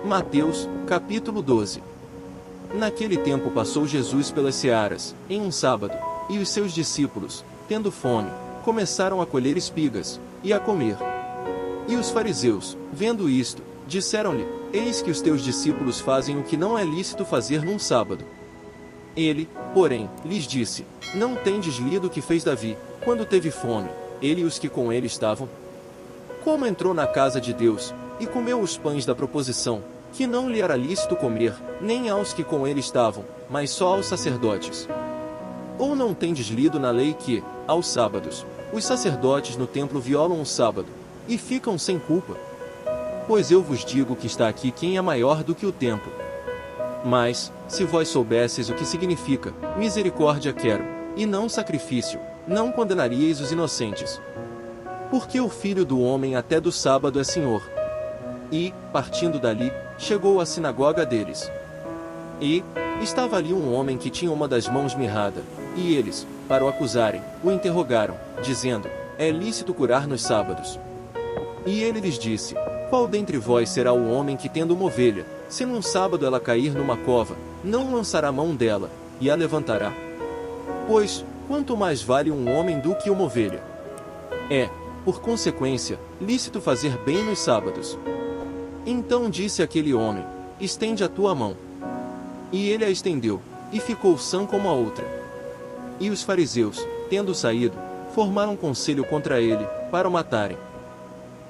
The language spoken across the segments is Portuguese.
Mateus, capítulo 12. Naquele tempo passou Jesus pelas searas, em um sábado, e os seus discípulos, tendo fome, começaram a colher espigas, e a comer. E os fariseus, vendo isto, disseram-lhe: Eis que os teus discípulos fazem o que não é lícito fazer num sábado. Ele, porém, lhes disse: Não tendes lido o que fez Davi, quando teve fome, ele e os que com ele estavam? Como entrou na casa de Deus, e comeu os pães da proposição, que não lhe era lícito comer, nem aos que com ele estavam, mas só aos sacerdotes. Ou não tendes lido na lei que, aos sábados, os sacerdotes no templo violam o sábado, e ficam sem culpa? Pois eu vos digo que está aqui quem é maior do que o templo. Mas, se vós soubesseis o que significa, misericórdia quero, e não sacrifício, não condenaríeis os inocentes. Porque o Filho do Homem até do sábado é Senhor. E, partindo dali, chegou à sinagoga deles. E, estava ali um homem que tinha uma das mãos mirrada, e eles, para o acusarem, o interrogaram, dizendo: É lícito curar nos sábados? E ele lhes disse: Qual dentre vós será o homem que, tendo uma ovelha, se num sábado ela cair numa cova, não lançará mão dela, e a levantará? Pois, quanto mais vale um homem do que uma ovelha? É, por consequência, lícito fazer bem nos sábados. Então disse aquele homem: Estende a tua mão. E ele a estendeu, e ficou sã como a outra. E os fariseus, tendo saído, formaram conselho contra ele, para o matarem.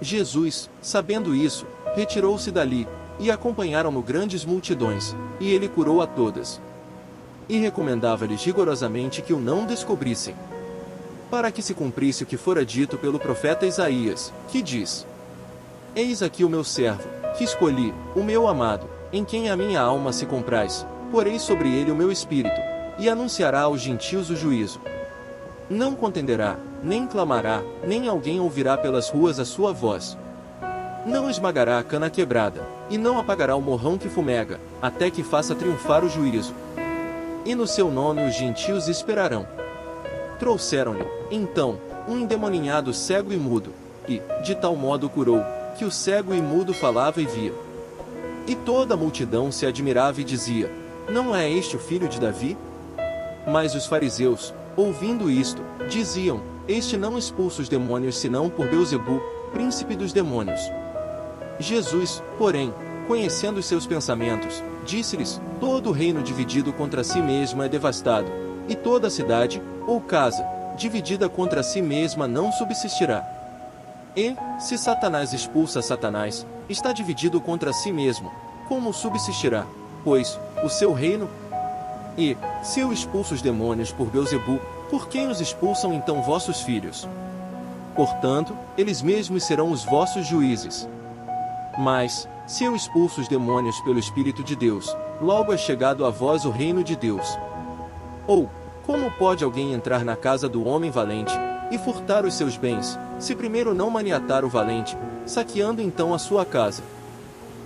Jesus, sabendo isso, retirou-se dali, e acompanharam-no grandes multidões, e ele curou a todas. E recomendava-lhes rigorosamente que o não descobrissem, para que se cumprisse o que fora dito pelo profeta Isaías, que diz: Eis aqui o meu servo, que escolhi, o meu amado, em quem a minha alma se compraz, porei sobre ele o meu espírito, e anunciará aos gentios o juízo. Não contenderá, nem clamará, nem alguém ouvirá pelas ruas a sua voz. Não esmagará a cana quebrada, e não apagará o morrão que fumega, até que faça triunfar o juízo. E no seu nome os gentios esperarão. Trouxeram-lhe, então, um endemoninhado cego e mudo, e, de tal modo curou, que o cego e mudo falava e via. E toda a multidão se admirava e dizia: Não é este o filho de Davi? Mas os fariseus, ouvindo isto, diziam: Este não expulsa os demônios senão por Beelzebu, príncipe dos demônios. Jesus, porém, conhecendo os seus pensamentos, disse-lhes: Todo reino dividido contra si mesmo é devastado, e toda cidade, ou casa, dividida contra si mesma não subsistirá. E, se Satanás expulsa Satanás, está dividido contra si mesmo, como subsistirá, pois, o seu reino? E, se eu expulso os demônios por Beelzebu, por quem os expulsam então vossos filhos? Portanto, eles mesmos serão os vossos juízes. Mas, se eu expulso os demônios pelo Espírito de Deus, logo é chegado a vós o reino de Deus. Ou, como pode alguém entrar na casa do homem valente, e furtar os seus bens, se primeiro não maniatar o valente, saqueando então a sua casa?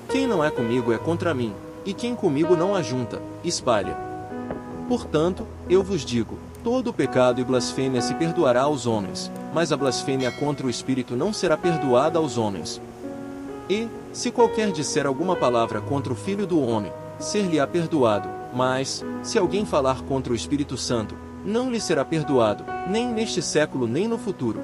Quem não é comigo é contra mim, e quem comigo não ajunta, espalha. Portanto, eu vos digo, todo pecado e blasfêmia se perdoará aos homens, mas a blasfêmia contra o Espírito não será perdoada aos homens. E, se qualquer disser alguma palavra contra o Filho do Homem, ser-lhe-á perdoado, mas, se alguém falar contra o Espírito Santo, não lhe será perdoado, nem neste século nem no futuro.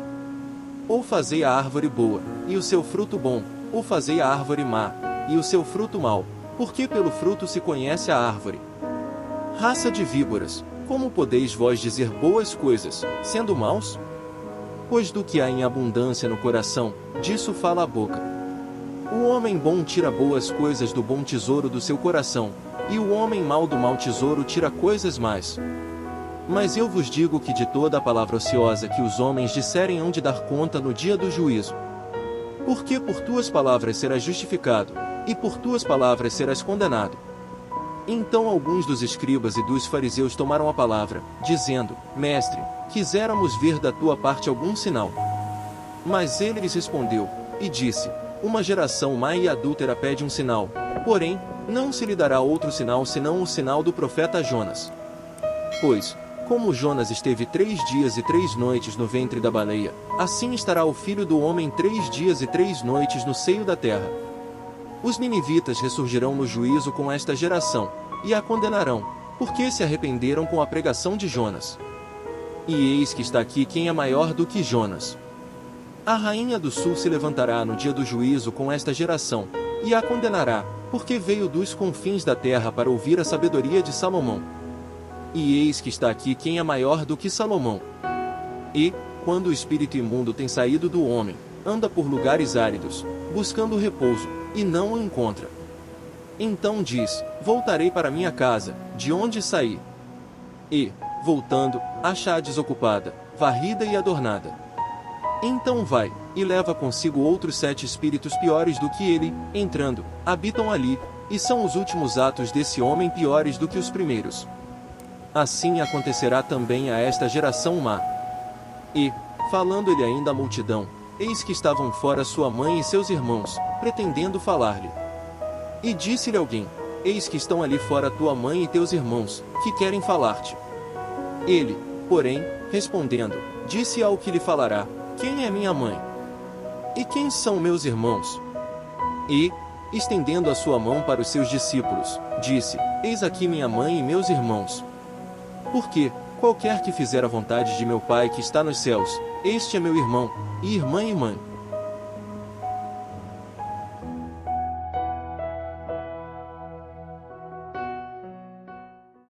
Ou fazei a árvore boa, e o seu fruto bom, ou fazei a árvore má, e o seu fruto mau, porque pelo fruto se conhece a árvore. Raça de víboras, como podeis vós dizer boas coisas, sendo maus? Pois do que há em abundância no coração, disso fala a boca. O homem bom tira boas coisas do bom tesouro do seu coração, e o homem mau do mau tesouro tira coisas más. Mas eu vos digo que de toda a palavra ociosa que os homens disserem hão de dar conta no dia do juízo. Porque por tuas palavras serás justificado, e por tuas palavras serás condenado. Então alguns dos escribas e dos fariseus tomaram a palavra, dizendo: Mestre, quiséramos ver da tua parte algum sinal. Mas ele lhes respondeu, e disse: Uma geração má e adúltera pede um sinal, porém, não se lhe dará outro sinal senão o sinal do profeta Jonas. Pois, como Jonas esteve 3 dias e 3 noites no ventre da baleia, assim estará o Filho do Homem 3 dias e 3 noites no seio da terra. Os ninivitas ressurgirão no juízo com esta geração, e a condenarão, porque se arrependeram com a pregação de Jonas. E eis que está aqui quem é maior do que Jonas. A rainha do sul se levantará no dia do juízo com esta geração, e a condenará, porque veio dos confins da terra para ouvir a sabedoria de Salomão. E eis que está aqui quem é maior do que Salomão. E, quando o espírito imundo tem saído do homem, anda por lugares áridos, buscando repouso, e não o encontra. Então diz: voltarei para minha casa, de onde saí. E, voltando, acha-a desocupada, varrida e adornada. Então vai, e leva consigo outros 7 espíritos piores do que ele, entrando, habitam ali, e são os últimos atos desse homem piores do que os primeiros. Assim acontecerá também a esta geração má. E, falando-lhe ainda à multidão, eis que estavam fora sua mãe e seus irmãos, pretendendo falar-lhe. E disse-lhe alguém: eis que estão ali fora tua mãe e teus irmãos, que querem falar-te. Ele, porém, respondendo, disse ao que lhe falará: quem é minha mãe? E quem são meus irmãos? E, estendendo a sua mão para os seus discípulos, disse: eis aqui minha mãe e meus irmãos. Porque, qualquer que fizer a vontade de meu Pai que está nos céus, este é meu irmão, e irmã e mãe.